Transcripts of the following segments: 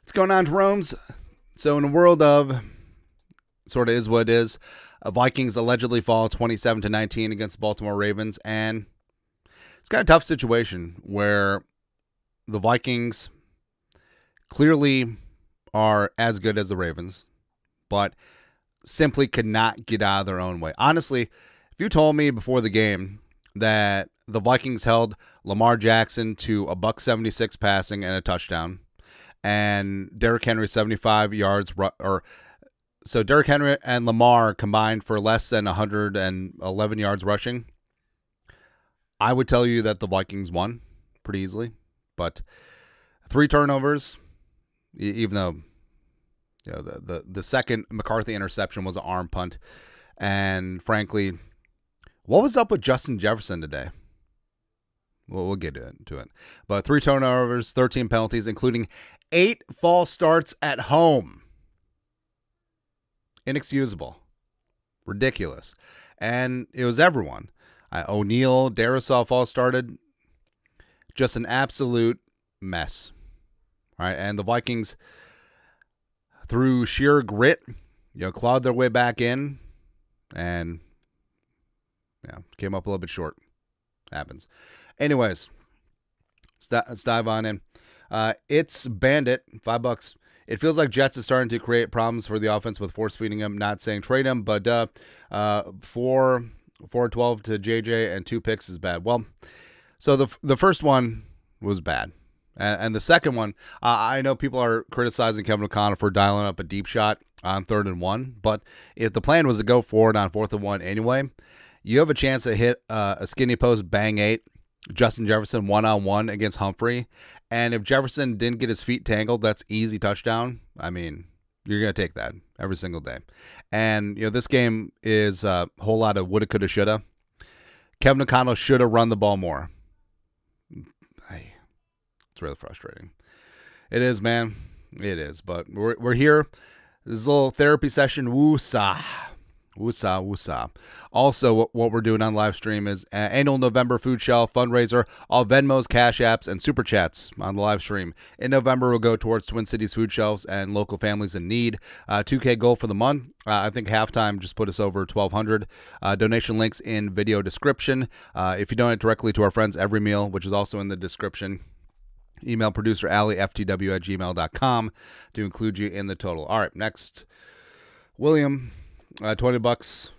What's going on, Jerome's? So in a world of sort of is what it is, Vikings allegedly fall 27-19 against the Baltimore Ravens, and it's got a tough situation where the Vikings clearly are as good as the Ravens, but simply could not get out of their own way. Honestly, if you told me before the game that the Vikings held Lamar Jackson to a $176 passing and a touchdown, and Derrick Henry 75 yards, so Derrick Henry and Lamar combined for less than 111 yards rushing, I would tell you that the Vikings won pretty easily. But 3 turnovers, even though the second McCarthy interception was an arm punt, and frankly, what was up with Justin Jefferson today? Well, we'll get to it. But 3 turnovers, 13 penalties, including 8 false starts at home. Inexcusable. Ridiculous. And it was everyone. O'Neal, Darisaw false started. Just an absolute mess. All right, and the Vikings, through sheer grit, clawed their way back in and came up a little bit short. Happens. Anyways, let's dive on in. It's Bandit, $5. It feels like Jets is starting to create problems for the offense with force feeding him. Not saying trade him, but 4-12 to JJ and 2 picks is bad. Well, so the first one was bad. And the second one, I know people are criticizing Kevin O'Connell for dialing up a deep shot on 3rd and 1, but if the plan was to go forward on 4th and 1 anyway, you have a chance to hit a skinny post, bang 8, Justin Jefferson one-on-one against Humphrey. And if Jefferson didn't get his feet tangled, that's easy touchdown. I mean, you're going to take that every single day. And, this game is a whole lot of woulda, coulda, shoulda. Kevin O'Connell should have run the ball more. It's really frustrating. It is, man. It is. But we're here. This is a little therapy session. Woosah. Woosah, woosah. Also, what we're doing on live stream is annual November food shelf fundraiser, all Venmos, Cash Apps, and Super Chats on the live stream. In November, we'll go towards Twin Cities food shelves and local families in need. $2K goal for the month. I think halftime just put us over $1,200. Donation links in video description. If you donate directly to our friends Every Meal, which is also in the description, email producer Allie, ftw@gmail.com to include you in the total. All right, next, William. $20.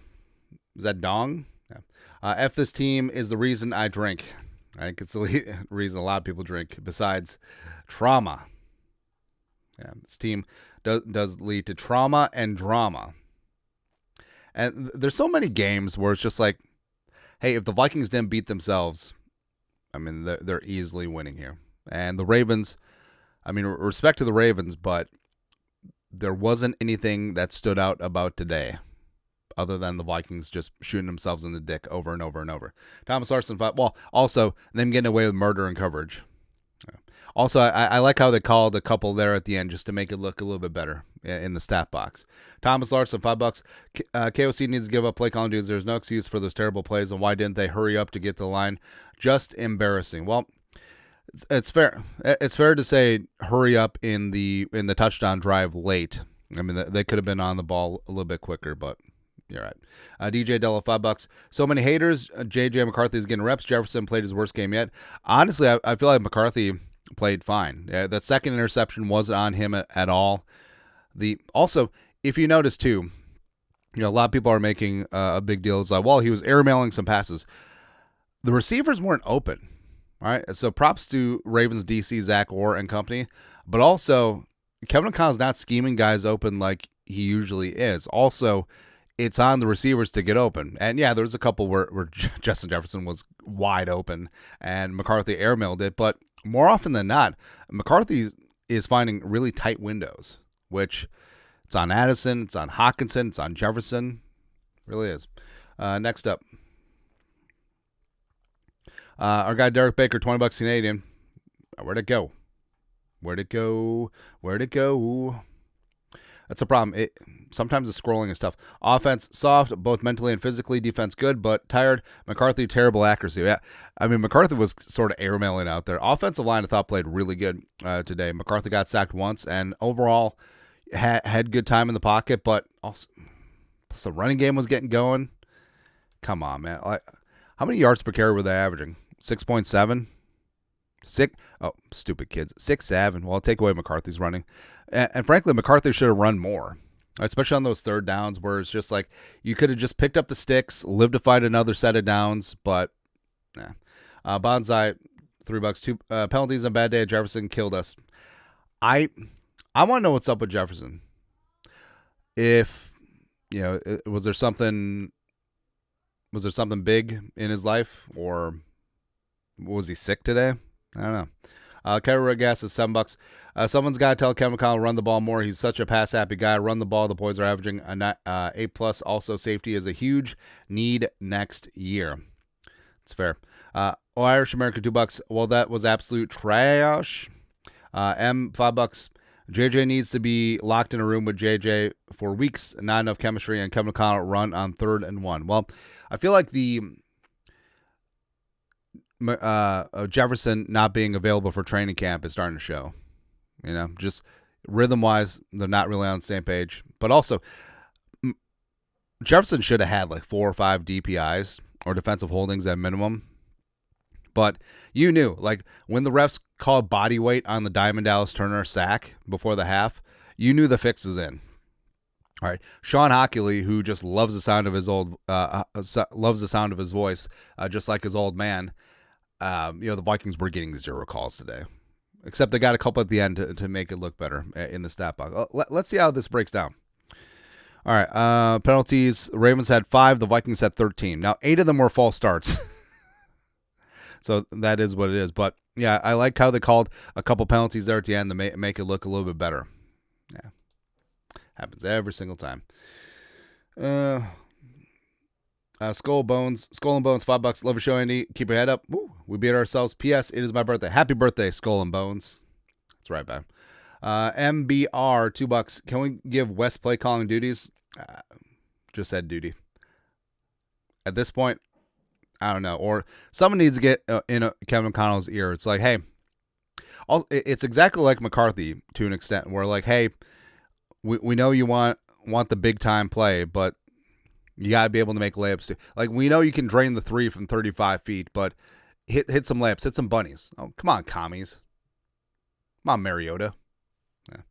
Is that dong? Yeah. F this team is the reason I drink. I think it's the reason a lot of people drink, besides trauma. Yeah, this team does lead to trauma and drama. And there's so many games where it's just like, hey, if the Vikings didn't beat themselves, I mean, they're easily winning here. And the Ravens, I mean, respect to the Ravens, but there wasn't anything that stood out about today other than the Vikings just shooting themselves in the dick over and over and over. Thomas Larson, also them getting away with murder and coverage. Also, I like how they called a couple there at the end just to make it look a little bit better in the stat box. Thomas Larson, $5. KOC needs to give up play calling dudes. There's no excuse for those terrible plays, and why didn't they hurry up to get the line? Just embarrassing. Well, it's fair. It's fair to say hurry up in the touchdown drive late. I mean, they could have been on the ball a little bit quicker, but you're right. DJ Della, $5. So many haters. JJ McCarthy is getting reps. Jefferson played his worst game yet. Honestly, I feel like McCarthy played fine. That second interception wasn't on him at all. Also, if you notice too, a lot of people are making a big deal. It's like, well, he was airmailing some passes. The receivers weren't open. All right, so props to Ravens DC, Zach Orr and company. But also, Kevin O'Connell's not scheming guys open like he usually is. Also, it's on the receivers to get open. And yeah, there's a couple where Justin Jefferson was wide open and McCarthy airmailed it. But more often than not, McCarthy is finding really tight windows, which it's on Addison, it's on Hawkinson, it's on Jefferson. It really is. Next up. Our guy Derek Baker, $20 Canadian. Where'd it go? Where'd it go? That's a problem. Sometimes the scrolling is tough. Offense, soft, both mentally and physically. Defense, good, but tired. McCarthy, terrible accuracy. Yeah, I mean, McCarthy was sort of airmailing out there. Offensive line, I thought, played really good today. McCarthy got sacked once, and overall had good time in the pocket, but also the running game was getting going. Come on, man. How many yards per carry were they averaging? 6.7? Oh, stupid kids. 6.7. Well, I'll take away McCarthy's running. And frankly, McCarthy should have run more, especially on those third downs where it's just like you could have just picked up the sticks, lived to fight another set of downs, but nah. Bonsai, $3. 2 penalties on bad day. Jefferson killed us. I want to know what's up with Jefferson. If, was there something big in his life, or was he sick today? I don't know. Kevin Regas is $7. Someone's got to tell Kevin McConnell to run the ball more. He's such a pass-happy guy. Run the ball. The boys are averaging an A+. Also, safety is a huge need next year. It's fair. Irish American, $2. Well, that was absolute trash. $5. JJ needs to be locked in a room with JJ for weeks. Not enough chemistry, and Kevin McConnell run on 3rd and 1. Well, I feel like the Jefferson not being available for training camp is starting to show. Just rhythm-wise, they're not really on the same page. But also, Jefferson should have had like 4 or 5 DPIs or defensive holdings at minimum. But you knew, like, when the refs called body weight on the Diamond Dallas Turner sack before the half, you knew the fix was in. All right, Sean Hockley, who just loves the sound of his voice, just like his old man. The Vikings were getting 0 calls today, except they got a couple at the end to make it look better in the stat box. Let's see how this breaks down. All right, penalties. The Ravens had 5. The Vikings had 13. Now, 8 of them were false starts. So that is what it is. But, yeah, I like how they called a couple penalties there at the end to make it look a little bit better. Yeah, happens every single time. Skull and Bones, $5. Love your show, Andy. Keep your head up. Woo, we beat ourselves. P.S. It is my birthday. Happy birthday, Skull and Bones. That's right, man. MBR, $2. Can we give West play calling duties? Just said duty. At this point, I don't know. Or someone needs to get in Kevin Connell's ear. It's like, hey, it's exactly like McCarthy to an extent. Where like, hey, we know you want the big time play, but you got to be able to make layups too. Like, we know you can drain the 3 from 35 feet, but hit some layups, hit some bunnies. Oh, come on, commies. Come on, Mariota. Yeah.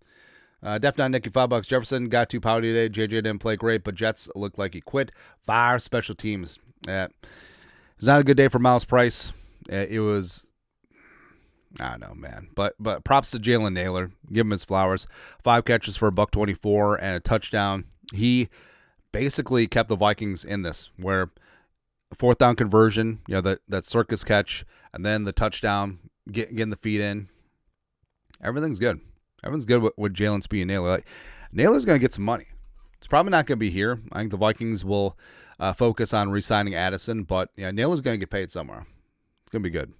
Def Not Nicky, $5. Jefferson got too pouty today. JJ didn't play great, but Jets looked like he quit. Fire special teams. It was not a good day for Miles Price. It was, I don't know, man. But props to Jalen Naylor. Give him his flowers. 5 catches for $124 and a touchdown. He basically kept the Vikings in this, where 4th down conversion, that circus catch, and then the touchdown, getting the feet in. Everything's good. Everything's good with Jalen Speed and Naylor. Like, Naylor's going to get some money. It's probably not going to be here. I think the Vikings will focus on re-signing Addison, but Naylor's going to get paid somewhere. It's going to be good.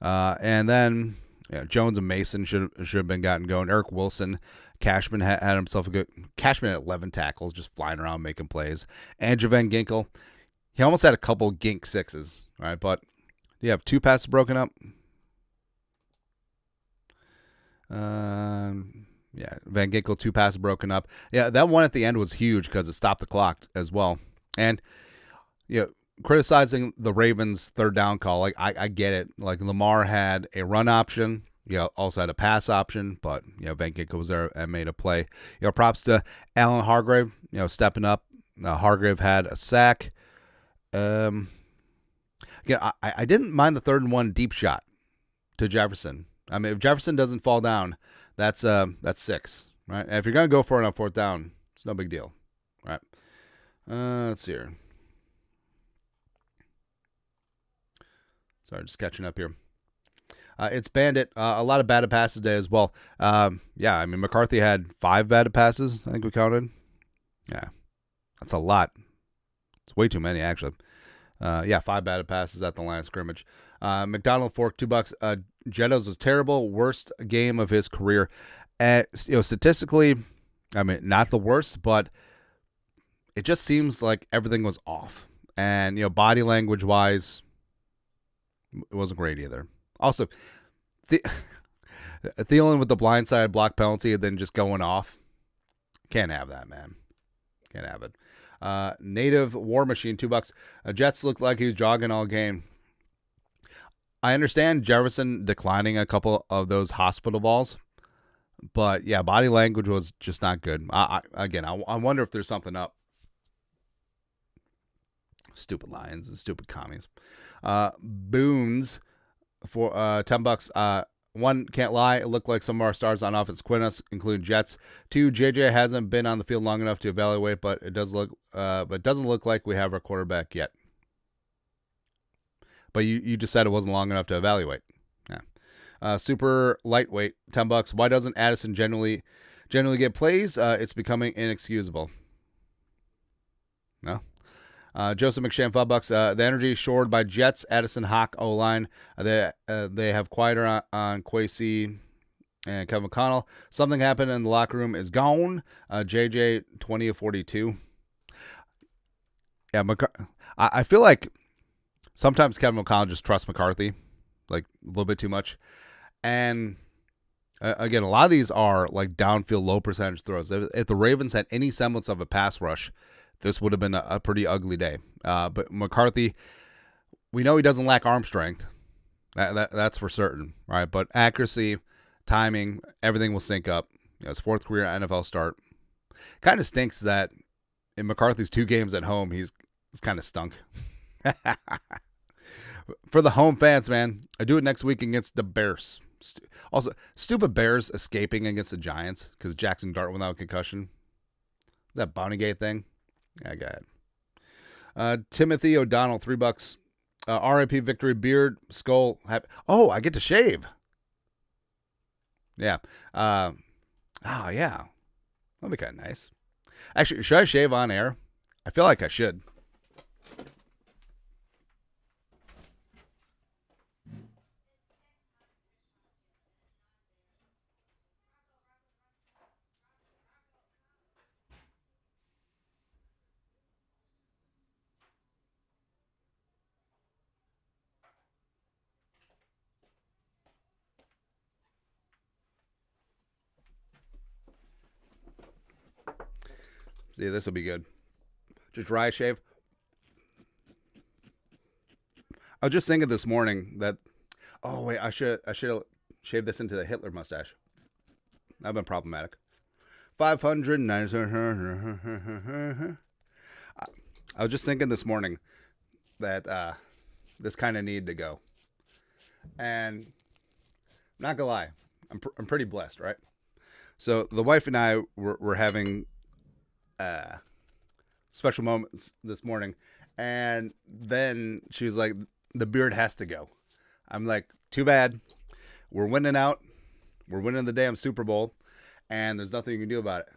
And then Jones and Mason should have been gotten going. Eric Wilson, Cashman had himself a good. Cashman had 11 tackles, just flying around making plays. And Javen Ginkel, he almost had a couple gink 6s, right? But you have 2 passes broken up. Van Ginkel, 2 passes broken up. Yeah, that one at the end was huge because it stopped the clock as well. And criticizing the Ravens' 3rd down call, like I get it. Like, Lamar had a run option, also had a pass option, but Van Ginkel was there and made a play. Props to Alan Hargrave, stepping up. Hargrave had a sack. Again, I didn't mind the 3rd and 1 deep shot to Jefferson. I mean, if Jefferson doesn't fall down, that's 6, right? And if you're gonna go for it on 4th down, it's no big deal, right? Let's see here. Sorry, just catching up here. It's Bandit. A lot of batted passes today as well. I mean, McCarthy had 5 batted passes, I think we counted. Yeah, that's a lot. It's way too many, actually. 5 batted passes at the line of scrimmage. McDonald Fork, $2. Jettos was terrible. Worst game of his career. Statistically, I mean, not the worst, but it just seems like everything was off. And, body language wise, it wasn't great either. Also, Thielen with the blindside block penalty and then just going off. Can't have that, man. Can't have it. Native War Machine, $2. Jets looked like he was jogging all game. I understand Jefferson declining a couple of those hospital balls, but yeah, body language was just not good. I wonder if there's something up. Stupid Lions and stupid commies. Boons for $10. One, can't lie, it looked like some of our stars on offense quit us, including Jets. Two, JJ hasn't been on the field long enough to evaluate, but it doesn't look like we have our quarterback yet. But you just said it wasn't long enough to evaluate. Yeah. Super lightweight, $10. Why doesn't Addison generally get plays? It's becoming inexcusable. No. Joseph McShane, $5. The energy shored by Jets, Addison, Hawk, O-line. They have quieter on Kwesi and Kevin McConnell. Something happened in the locker room is gone. JJ, 20 of 42. Yeah, I feel like sometimes Kevin McConnell just trusts McCarthy, like a little bit too much. And again, a lot of these are like downfield, low percentage throws. If the Ravens had any semblance of a pass rush, this would have been a pretty ugly day. But McCarthy, we know he doesn't lack arm strength. That's for certain, right? But accuracy, timing, everything will sync up. His fourth career NFL start. Kind of stinks that in McCarthy's 2 games at home, he's kind of stunk. For the home fans, man, I do it next week against the Bears. Also, stupid Bears escaping against the Giants because Jackson Dart without concussion. That Bountygate thing. Yeah, go ahead. Timothy O'Donnell, $3. RIP Victory Beard Skull. Oh, I get to shave. Yeah. Yeah. That'll be kind of nice. Actually, should I shave on air? I feel like I should. See, this will be good. Just dry shave. I was just thinking this morning that, oh wait, I should have shaved this into the Hitler mustache. That'd been problematic. 500. I was just thinking this morning that this kind of needed to go, and I'm not gonna lie, I'm pretty blessed, right? So the wife and I were having special moments this morning, and then she was like, the beard has to go. I'm like, too bad. We're winning out. We're winning the damn Super Bowl, and there's nothing you can do about it.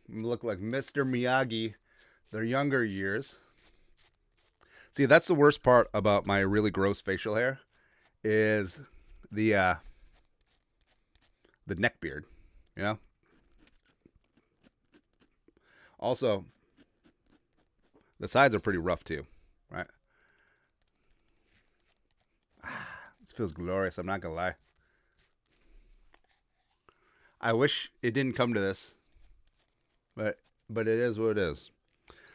You look like Mr. Miyagi, their younger years. See, that's the worst part about my really gross facial hair is the neck beard, you know? Also, the sides are pretty rough too, right? This feels glorious, I'm not going to lie. I wish it didn't come to this, but it is what it is.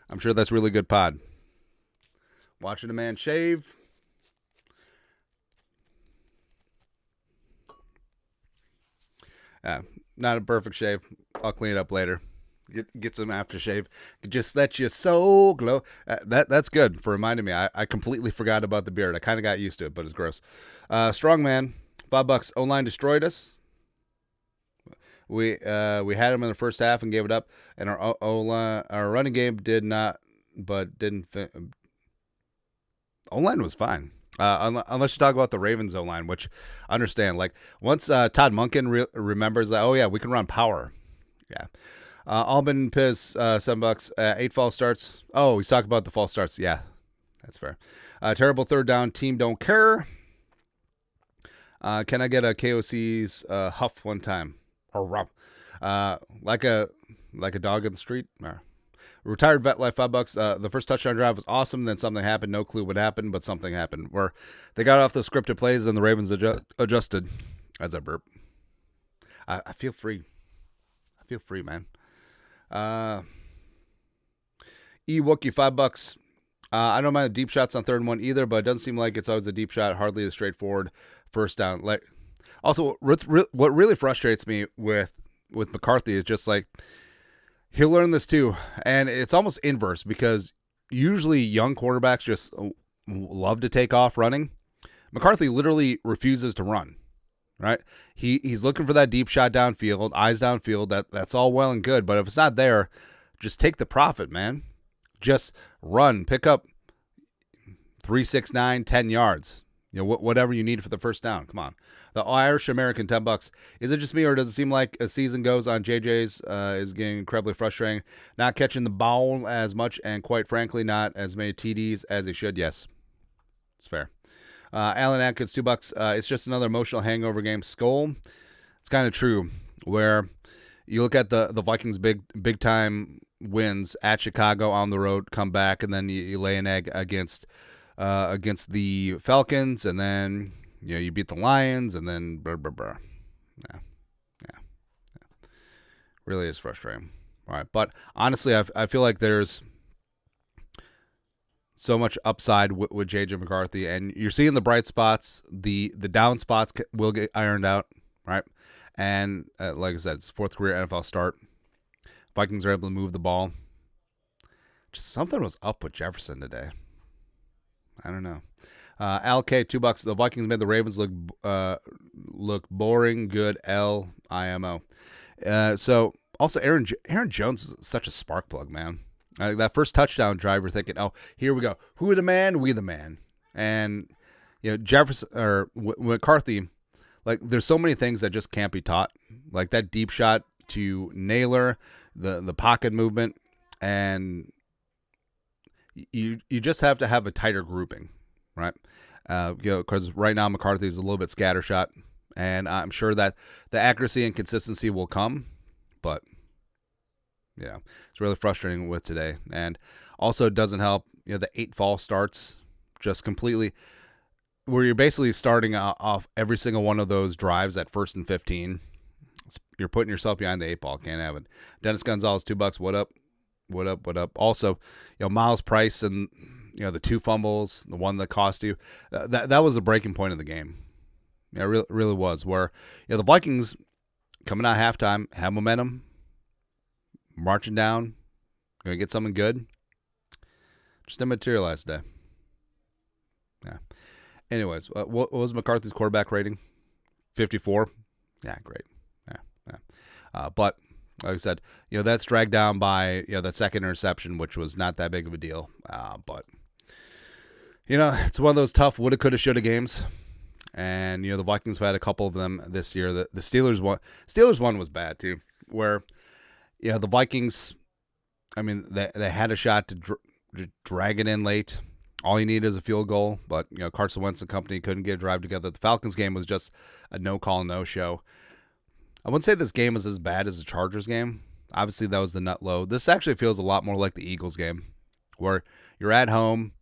I'm sure that's really good pod. Watching a man shave. Not a perfect shave. I'll clean it up later. Get some aftershave. It just lets you so glow. That's good for reminding me. I completely forgot about the beard. I kind of got used to it, but it's gross. Strongman, $5. O-line destroyed us. We had him in the first half and gave it up, and our running game did not, but didn't. O-line was fine. Unless you talk about the Ravens O-line, which I understand. Like once Todd Monken remembers that, oh yeah, we can run power. Yeah. Alban Piz, $7. 8 false starts. Oh, he's talking about the false starts. Yeah, that's fair. Terrible third down. Team don't care. Can I get a KOC's huff one time? Or like a like a dog in the street. Retired vet life, $5. The first touchdown drive was awesome. Then something happened. No clue what happened, but something happened where they got off the scripted plays and the Ravens adjusted. As I burp, I feel free. I feel free, man. Wookie, $5. I don't mind the deep shots on 3rd and 1 either, but it doesn't seem like it's always a deep shot. Hardly a straightforward first down. Like, also, what really frustrates me with McCarthy is just like, he'll learn this too, and it's almost inverse because usually young quarterbacks just love to take off running. McCarthy literally refuses to run, right? He's looking for that deep shot downfield, eyes downfield. That's all well and good, but if it's not there, just take the profit, man. Just run, pick up 3, 6, 9, 10 yards. Whatever you need for the first down. Come on. The Irish American, $10. Is it just me, or does it seem like as season goes on, JJ's is getting incredibly frustrating, not catching the ball as much, and quite frankly, not as many TDs as he should? Yes, it's fair. Alan Atkins, $2. It's just another emotional hangover game. Skull. It's kind of true. Where you look at the Vikings' big time wins at Chicago on the road, come back, and then you lay an egg against the Falcons, and then you beat the Lions, and then blah, blah, blah. Yeah. Really is frustrating. All right, but honestly, I feel like there's so much upside with J.J. McCarthy, and you're seeing the bright spots. The down spots will get ironed out, right? And like I said, it's 4th career NFL start. Vikings are able to move the ball. Just something was up with Jefferson today. I don't know. Al K, $2. The Vikings made the Ravens look boring. Good. LIMO. So also Aaron Jones was such a spark plug, man. That first touchdown drive, we're thinking, oh, here we go. Who the man? We the man. And Jefferson or McCarthy, like there's so many things that just can't be taught. Like that deep shot to Naylor, the pocket movement, and you just have to have a tighter grouping, right? Because right now McCarthy is a little bit scattershot, and I'm sure that the accuracy and consistency will come, but it's really frustrating with today. And also it doesn't help, the 8 false starts just completely, where you're basically starting off every single one of those drives at 1st and 15. You're putting yourself behind the 8 ball. Can't have it. Dennis Gonzalez, $2. What up? What up? What up? Also, Miles Price and the 2 fumbles, the one that cost you. That was the breaking point of the game. It really was. Where the Vikings coming out halftime have momentum, marching down, gonna get something good. Just didn't materialize today. Yeah. Anyways, what was McCarthy's quarterback rating? 54. Yeah, great. But like I said, that's dragged down by that second interception, which was not that big of a deal. But it's one of those tough woulda, coulda, shoulda games. And the Vikings have had a couple of them this year. The Steelers one was bad too, where the Vikings, I mean, they had a shot to drag it in late. All you need is a field goal, but Carson Wentz and company couldn't get a drive together. The Falcons game was just a no call, no show. I wouldn't say this game was as bad as the Chargers game. Obviously, that was the nut low. This actually feels a lot more like the Eagles game, where you're at home,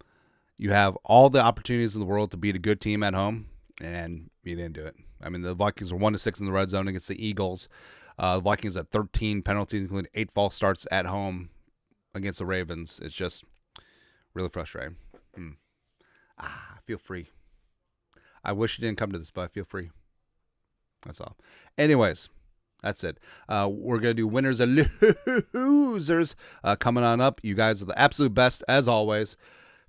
you have all the opportunities in the world to beat a good team at home, and you didn't do it. I mean, the Vikings were 1-6 in the red zone against the Eagles. The Vikings had 13 penalties, including 8 false starts at home against the Ravens. It's just really frustrating. I feel free. I wish it didn't come to this, but I feel free. That's all. Anyways, that's it. We're going to do winners and losers coming on up. You guys are the absolute best, as always.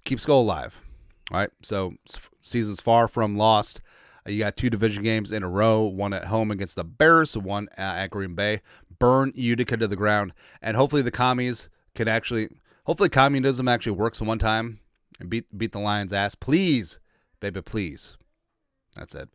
Keep Skull alive. All right, so season's far from lost. You got 2 division games in a row, one at home against the Bears, one at Green Bay. Burn Utica to the ground. And hopefully the commies can hopefully communism actually works one time and beat the Lions' ass. Please, baby, please. That's it.